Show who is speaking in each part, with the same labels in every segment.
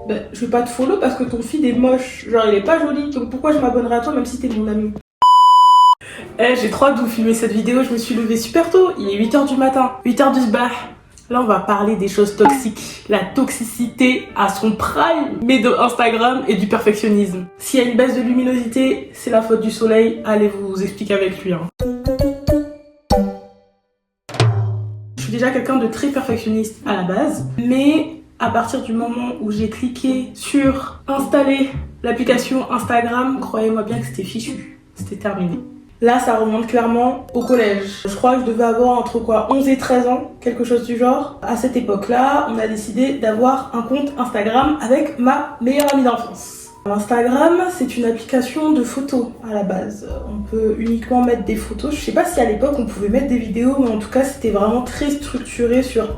Speaker 1: Ben, je vais pas te follow parce que ton feed est moche. Genre, il est pas joli. Donc pourquoi je m'abonnerais à toi même si t'es mon ami? J'ai trop hâte de vous filmer cette vidéo. Je me suis levée super tôt. Il est 8h du matin. 8h du sbah. Là, on va parler des choses toxiques. La toxicité à son prime, mais de Instagram et du perfectionnisme. S'il y a une baisse de luminosité, c'est la faute du soleil. Allez vous expliquer avec lui. Je suis déjà quelqu'un de très perfectionniste à la base, mais à partir du moment où j'ai cliqué sur installer l'application Instagram, croyez-moi bien que c'était fichu. C'était terminé. Là, ça remonte clairement au collège. Je crois que je devais avoir entre 11 et 13 ans, quelque chose du genre. À cette époque-là, on a décidé d'avoir un compte Instagram avec ma meilleure amie d'enfance. Instagram, c'est une application de photos à la base. On peut uniquement mettre des photos. Je sais pas si à l'époque on pouvait mettre des vidéos, mais en tout cas c'était vraiment très structuré sur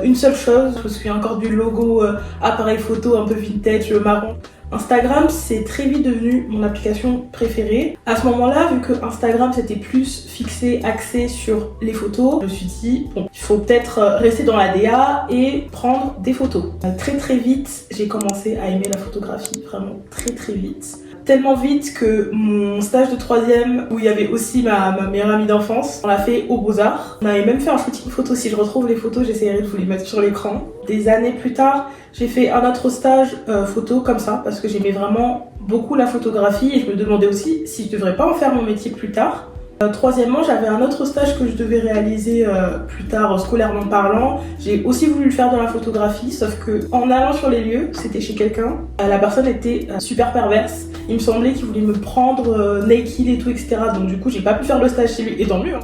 Speaker 1: une seule chose. Je me souviens encore du logo appareil photo un peu vintage marron. Instagram, c'est très vite devenu mon application préférée. À ce moment-là, vu que Instagram c'était plus fixé, axé sur les photos, je me suis dit, bon, il faut peut-être rester dans la DA et prendre des photos. Très vite, j'ai commencé à aimer la photographie, vraiment très vite. Tellement vite que mon stage de 3e, où il y avait aussi ma meilleure amie d'enfance, on l'a fait au Beaux-Arts. On avait même fait un shooting photo. Si je retrouve les photos, j'essaierai de vous les mettre sur l'écran. Des années plus tard, j'ai fait un autre stage photo comme ça, parce que j'aimais vraiment beaucoup la photographie et je me demandais aussi si je devrais pas en faire mon métier plus tard. Troisièmement, j'avais un autre stage que je devais réaliser plus tard, scolairement parlant. J'ai aussi voulu le faire dans la photographie, sauf que en allant sur les lieux, c'était chez quelqu'un, la personne était super perverse. Il me semblait qu'il voulait me prendre naked et tout, etc. Donc du coup, j'ai pas pu faire le stage chez lui, et tant mieux.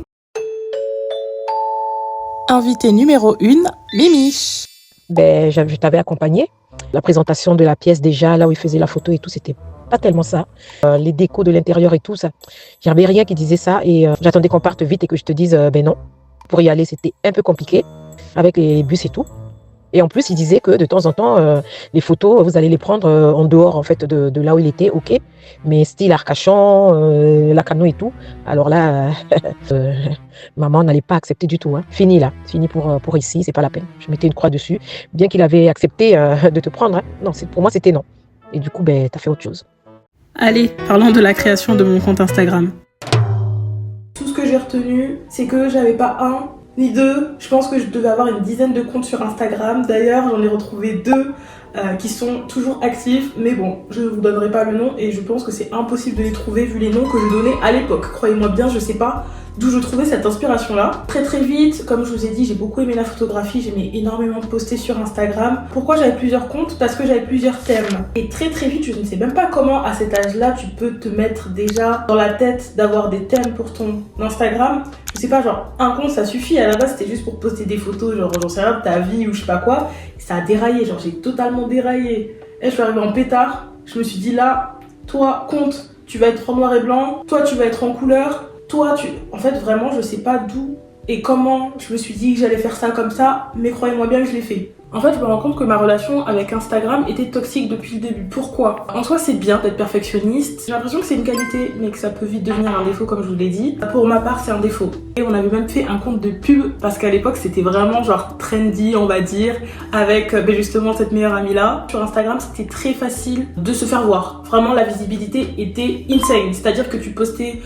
Speaker 2: Invité numéro 1, Mimi.
Speaker 3: Je t'avais accompagné. La présentation de la pièce déjà, là où il faisait la photo et tout, c'était pas tellement ça. Les décos de l'intérieur et tout, ça. J'avais rien qui disait ça et j'attendais qu'on parte vite et que je te dise non. Pour y aller, c'était un peu compliqué avec les bus et tout. Et en plus, il disait que de temps en temps, les photos, vous allez les prendre en dehors en fait de là où il était, ok. Mais style Arcachon, Lacanau et tout. Alors là, maman n'allait pas accepter du tout. Hein. Fini là, fini pour ici, c'est pas la peine. Je mettais une croix dessus. Bien qu'il avait accepté de te prendre, hein. Non, pour moi c'était non. Et du coup, t'as fait autre chose.
Speaker 1: Allez, parlons de la création de mon compte Instagram. Tout ce que j'ai retenu, c'est que j'avais pas un ni deux. Je pense que je devais avoir une dizaine de comptes sur Instagram. D'ailleurs, j'en ai retrouvé 2 qui sont toujours actifs. Mais bon, je ne vous donnerai pas le nom et je pense que c'est impossible de les trouver vu les noms que je donnais à l'époque. Croyez-moi bien, je sais pas d'où je trouvais cette inspiration-là. Très vite, comme je vous ai dit, j'ai beaucoup aimé la photographie, j'aimais énormément poster sur Instagram. Pourquoi j'avais plusieurs comptes? Parce que j'avais plusieurs thèmes. Et très vite, je ne sais même pas comment à cet âge-là, tu peux te mettre déjà dans la tête d'avoir des thèmes pour ton Instagram. Je sais pas, genre un compte ça suffit, à la base c'était juste pour poster des photos, genre j'en sais rien de ta vie ou je sais pas quoi. Et ça a déraillé, genre j'ai totalement déraillé. Et je suis arrivée en pétard, je me suis dit là, toi compte, tu vas être en noir et blanc, toi tu vas être en couleur. En fait, vraiment, je sais pas d'où et comment je me suis dit que j'allais faire ça comme ça, mais croyez-moi bien que je l'ai fait. En fait, je me rends compte que ma relation avec Instagram était toxique depuis le début. Pourquoi? En soi, c'est bien d'être perfectionniste. J'ai l'impression que c'est une qualité, mais que ça peut vite devenir un défaut, comme je vous l'ai dit. Pour ma part, c'est un défaut. Et on avait même fait un compte de pub, parce qu'à l'époque, c'était vraiment genre trendy, on va dire, avec justement cette meilleure amie-là. Sur Instagram, c'était très facile de se faire voir. Vraiment, la visibilité était insane. C'est-à-dire que tu postais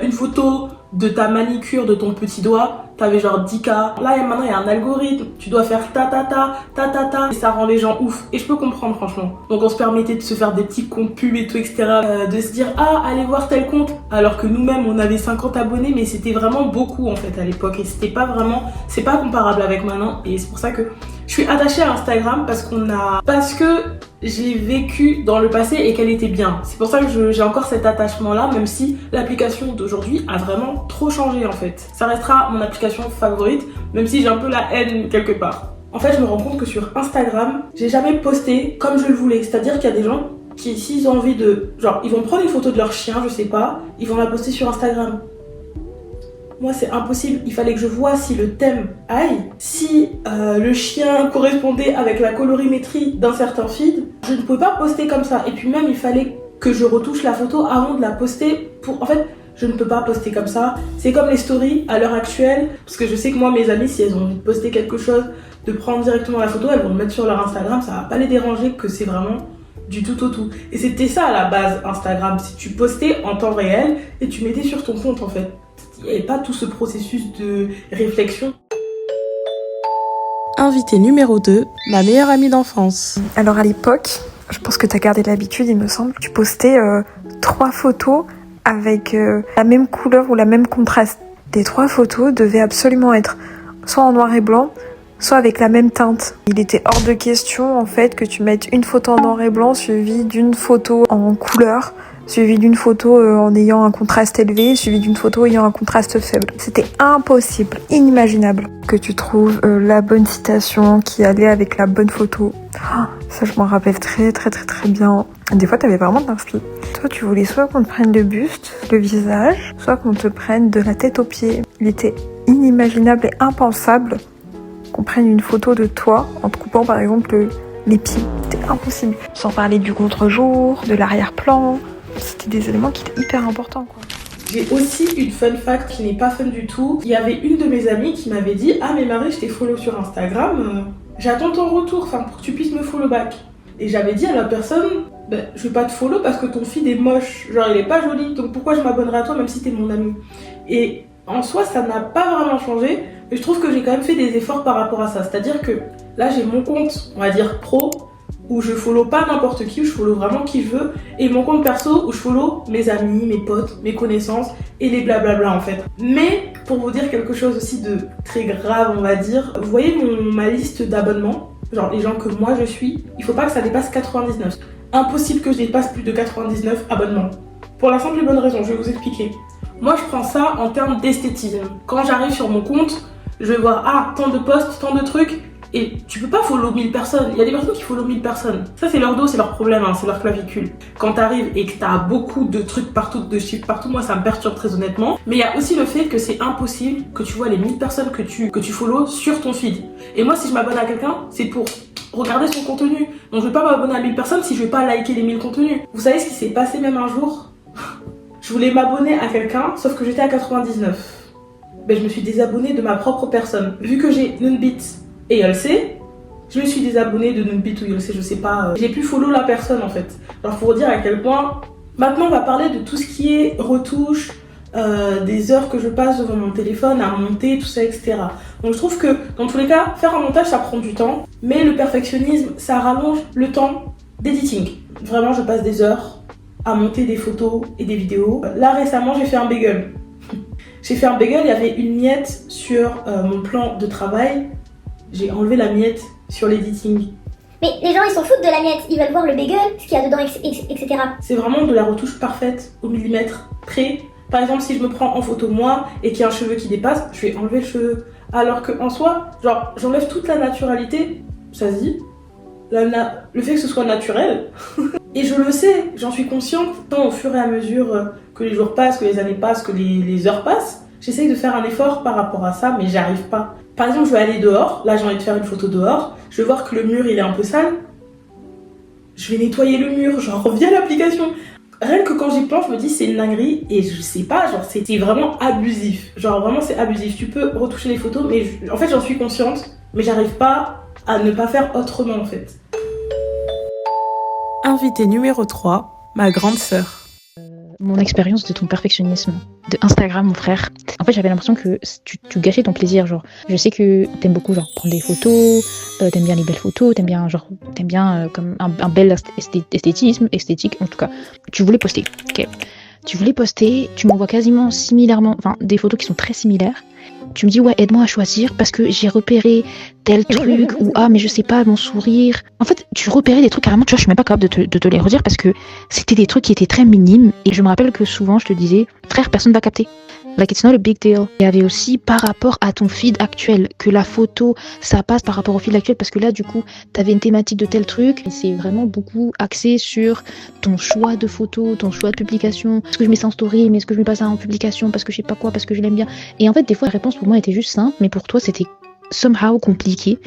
Speaker 1: une photo de ta manicure, de ton petit doigt, t'avais genre 10K. Là, maintenant, il y a un algorithme. Tu dois faire ta, et ça rend les gens ouf. Et je peux comprendre, franchement. Donc, on se permettait de se faire des petits comptes pubs et tout, etc. De se dire, ah, allez voir tel compte. Alors que nous-mêmes, on avait 50 abonnés, mais c'était vraiment beaucoup, en fait, à l'époque. Et c'est pas comparable avec maintenant. Et c'est pour ça que je suis attachée à Instagram parce que j'ai vécu dans le passé et qu'elle était bien. C'est pour ça que j'ai encore cet attachement-là, même si l'application d'aujourd'hui a vraiment trop changé en fait. Ça restera mon application favorite, même si j'ai un peu la haine quelque part. En fait, je me rends compte que sur Instagram, j'ai jamais posté comme je le voulais. C'est-à-dire qu'il y a des gens qui, s'ils ont envie de... Genre, ils vont prendre une photo de leur chien, je sais pas, ils vont la poster sur Instagram. Moi, c'est impossible. Il fallait que je vois si le thème aille, si le chien correspondait avec la colorimétrie d'un certain feed. Je ne pouvais pas poster comme ça. Et puis même, il fallait que je retouche la photo avant de la poster. En fait, je ne peux pas poster comme ça. C'est comme les stories à l'heure actuelle. Parce que je sais que moi, mes amis, si elles ont envie de poster quelque chose de prendre directement la photo, elles vont le mettre sur leur Instagram, ça va pas les déranger que c'est vraiment du tout au tout. Et c'était ça à la base Instagram, c'est tu postais en temps réel et tu mettais sur ton compte en fait. Il n'y avait pas tout ce processus de réflexion.
Speaker 2: Invité numéro 2, ma meilleure amie d'enfance.
Speaker 4: Alors à l'époque, je pense que tu as gardé l'habitude, il me semble, tu postais 3 photos avec la même couleur ou la même contraste. Les 3 photos devaient absolument être soit en noir et blanc, soit avec la même teinte. Il était hors de question en fait que tu mettes une photo en noir et blanc suivie d'une photo en couleur, suivie d'une photo en ayant un contraste élevé, suivie d'une photo ayant un contraste faible. C'était impossible, inimaginable que tu trouves la bonne citation qui allait avec la bonne photo. Oh, ça je m'en rappelle très bien. Des fois t'avais vraiment de l'inspi. Toi tu voulais soit qu'on te prenne le buste, le visage, soit qu'on te prenne de la tête aux pieds. Il était inimaginable et impensable qu'on prenne une photo de toi en te coupant par exemple les pieds. C'était impossible. Sans parler du contre-jour, de l'arrière-plan. C'était des éléments qui étaient hyper importants, quoi.
Speaker 1: J'ai aussi une fun fact qui n'est pas fun du tout. Il y avait une de mes amies qui m'avait dit « Ah mais Marie, je t'ai follow sur Instagram, j'attends ton retour, pour que tu puisses me follow back. » Et j'avais dit à la personne « Je vais pas te follow parce que ton feed est moche, genre il est pas joli, donc pourquoi je m'abonnerai à toi même si t'es mon ami ?» Et en soi, ça n'a pas vraiment changé, mais je trouve que j'ai quand même fait des efforts par rapport à ça. C'est-à-dire que là, j'ai mon compte, on va dire pro, où je follow pas n'importe qui, où je follow vraiment qui je veux, et mon compte perso où je follow mes amis, mes potes, mes connaissances et les blablabla en fait. Mais pour vous dire quelque chose aussi de très grave, on va dire, vous voyez ma liste d'abonnements, genre les gens que moi je suis, il faut pas que ça dépasse 99. Impossible que je dépasse plus de 99 abonnements. Pour la simple et bonne raison, je vais vous expliquer. Moi je prends ça en termes d'esthétisme. Quand j'arrive sur mon compte, je vais voir tant de posts, tant de trucs. Et tu peux pas follow 1000 personnes. Il y a des personnes qui follow 1000 personnes. Ça, c'est leur dos, c'est leur problème, c'est leur clavicule. Quand t'arrives et que t'as beaucoup de trucs partout, de chiffres partout, moi, ça me perturbe très honnêtement. Mais il y a aussi le fait que c'est impossible que tu vois les 1000 personnes que tu follow sur ton feed. Et moi, si je m'abonne à quelqu'un, c'est pour regarder son contenu. Donc, je vais pas m'abonner à 1000 personnes si je vais pas liker les 1000 contenus. Vous savez ce qui s'est passé même un jour? Je voulais m'abonner à quelqu'un, sauf que j'étais à 99. Je me suis désabonnée de ma propre personne. Vu que j'ai Nunbit et Yolsé, je me suis désabonnée de Nunbit ou Yolsé, je sais pas. J'ai pu follow la personne en fait. Alors pour vous dire à quel point. Maintenant on va parler de tout ce qui est retouche, des heures que je passe devant mon téléphone à monter, tout ça, etc. Donc je trouve que dans tous les cas, faire un montage ça prend du temps, mais le perfectionnisme ça rallonge le temps d'editing. Vraiment je passe des heures à monter des photos et des vidéos. Là récemment j'ai fait un bagel. J'ai fait un bagel, il y avait une miette sur mon plan de travail. J'ai enlevé la miette sur l'editing.
Speaker 5: Mais les gens ils s'en foutent de la miette, ils veulent voir le bagel, ce qu'il y a dedans, etc.
Speaker 1: C'est vraiment de la retouche parfaite, au millimètre près. Par exemple, si je me prends en photo moi et qu'il y a un cheveu qui dépasse, je vais enlever le cheveu. Alors qu'en soi, genre, j'enlève toute la naturalité, ça se dit, le fait que ce soit naturel. Et je le sais, j'en suis consciente, tant au fur et à mesure que les jours passent, que les années passent, que les heures passent, j'essaye de faire un effort par rapport à ça, mais j'y arrive pas. Par exemple, je vais aller dehors, là j'ai envie de faire une photo dehors, je vais voir que le mur il est un peu sale, je vais nettoyer le mur, j'en reviens à l'application. Rien que quand j'y pense, je me dis c'est une dinguerie et je sais pas, genre c'est vraiment abusif. Genre vraiment c'est abusif, tu peux retoucher les photos, mais en fait j'en suis consciente, mais j'arrive pas à ne pas faire autrement en fait.
Speaker 2: Invité numéro 3, ma grande sœur.
Speaker 6: Mon expérience de ton perfectionnisme, de Instagram, mon frère. En fait, j'avais l'impression que tu gâchais ton plaisir. Genre, je sais que t'aimes beaucoup prendre des photos, t'aimes bien les belles photos, t'aimes bien comme un bel esthétique en tout cas. Tu voulais poster, ok. Tu voulais poster, tu m'envoies quasiment similairement, des photos qui sont très similaires. Tu me dis ouais, aide-moi à choisir parce que j'ai repéré tel truc ou mais je sais pas, mon sourire. En fait, tu repérais des trucs carrément, tu vois, je suis même pas capable de te les redire parce que c'était des trucs qui étaient très minimes et je me rappelle que souvent je te disais frère, personne va capter. Like it's not a big deal. Il y avait aussi par rapport à ton feed actuel, que la photo, ça passe par rapport au feed actuel parce que là, du coup, t'avais une thématique de tel truc et c'est vraiment beaucoup axé sur ton choix de photo, ton choix de publication. Est-ce que je mets ça en story, mais est-ce que je mets pas ça en publication parce que je sais pas quoi, parce que je l'aime bien. Et en fait, des fois, la réponse pour moi était juste simple, mais pour toi, c'était somehow compliqué.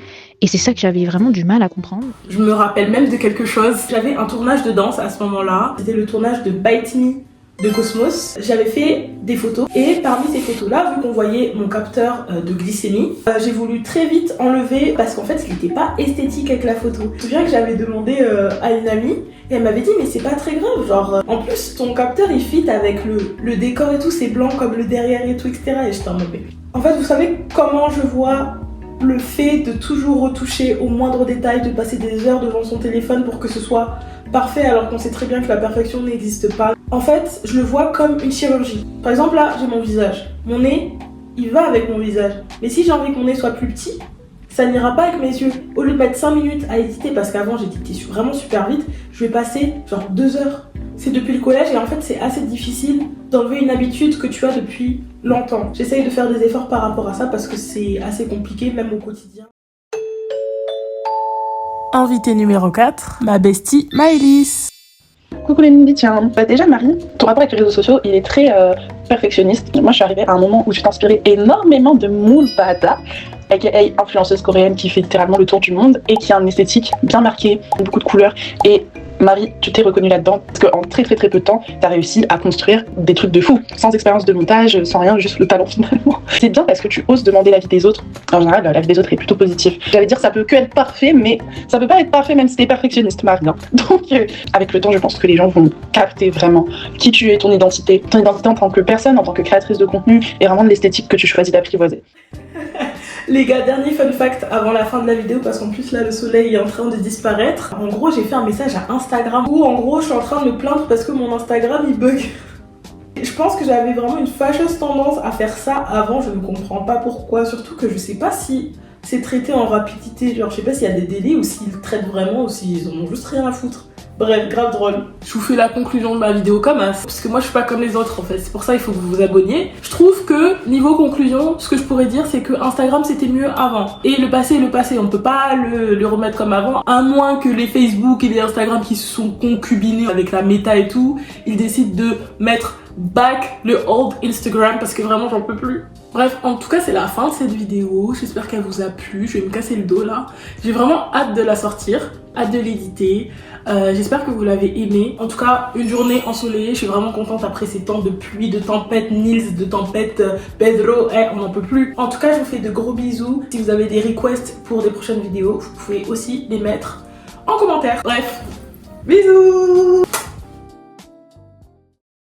Speaker 6: Et c'est ça que j'avais vraiment du mal à comprendre.
Speaker 1: Je me rappelle même de quelque chose. J'avais un tournage de danse à ce moment-là. C'était le tournage de Bite Me de Cosmos, j'avais fait des photos et parmi ces photos là, vu qu'on voyait mon capteur de glycémie, j'ai voulu très vite enlever parce qu'en fait il n'était pas esthétique avec la photo. Je me souviens que j'avais demandé à une amie et elle m'avait dit mais c'est pas très grave, genre en plus ton capteur il fit avec le décor et tout, c'est blanc comme le derrière et tout etc. Et j'étais en mode en fait vous savez comment je vois le fait de toujours retoucher au moindre détail, de passer des heures devant son téléphone pour que ce soit parfait alors qu'on sait très bien que la perfection n'existe pas. En fait, je le vois comme une chirurgie. Par exemple là, j'ai mon visage. Mon nez, il va avec mon visage. Mais si j'ai envie que mon nez soit plus petit, ça n'ira pas avec mes yeux. Au lieu de mettre 5 minutes à éditer, parce qu'avant j'éditais vraiment super vite, je vais passer genre 2 heures. C'est depuis le collège et en fait c'est assez difficile d'enlever une habitude que tu as depuis longtemps. J'essaye de faire des efforts par rapport à ça parce que c'est assez compliqué même au quotidien.
Speaker 2: Invité numéro 4, ma bestie Maëlys.
Speaker 7: Coucou les Mindy, tiens, déjà Marie, ton rapport avec les réseaux sociaux, il est très perfectionniste. Moi je suis arrivée à un moment où tu t'inspirais énormément de Mool Bada, aka influenceuse coréenne qui fait littéralement le tour du monde et qui a une esthétique bien marquée, beaucoup de couleurs. Et Marie, tu t'es reconnue là-dedans parce qu'en très peu de temps, t'as réussi à construire des trucs de fou, sans expérience de montage, sans rien, juste le talent finalement. C'est bien parce que tu oses demander l'avis des autres. En général, l'avis des autres est plutôt positif. J'allais dire ça peut que être parfait, mais ça peut pas être parfait même si t'es perfectionniste, Marie. Hein. Donc, avec le temps, je pense que les gens vont capter vraiment qui tu es, ton identité en tant que personne, en tant que créatrice de contenu, et vraiment de l'esthétique que tu choisis d'apprivoiser.
Speaker 1: Les gars, dernier fun fact avant la fin de la vidéo parce qu'en plus là le soleil est en train de disparaître. En gros j'ai fait un message à Instagram où en gros je suis en train de me plaindre parce que mon Instagram il bug. Je pense que j'avais vraiment une fâcheuse tendance à faire ça avant, je ne comprends pas pourquoi, surtout que je sais pas si c'est traité en rapidité, genre je sais pas s'il y a des délais ou s'ils traitent vraiment ou s'ils en ont juste rien à foutre. Bref, grave drôle. Je vous fais la conclusion de ma vidéo comme ça, parce que moi je suis pas comme les autres en fait, c'est pour ça il faut que vous vous abonniez. Je trouve que niveau conclusion, ce que je pourrais dire c'est que Instagram c'était mieux avant. Et le passé est le passé, on peut pas le remettre comme avant, à moins que les Facebook et les Instagram qui se sont concubinés avec la méta et tout, ils décident de mettre back le old Instagram parce que vraiment j'en peux plus. Bref, en tout cas c'est la fin de cette vidéo, j'espère qu'elle vous a plu, je vais me casser le dos là. J'ai vraiment hâte de la sortir, hâte de l'éditer, j'espère que vous l'avez aimé. En tout cas, une journée ensoleillée, je suis vraiment contente après ces temps de pluie, de tempête Nils, de tempête Pedro, on n'en peut plus. En tout cas, je vous fais de gros bisous. Si vous avez des requests pour des prochaines vidéos, vous pouvez aussi les mettre en commentaire. Bref, bisous.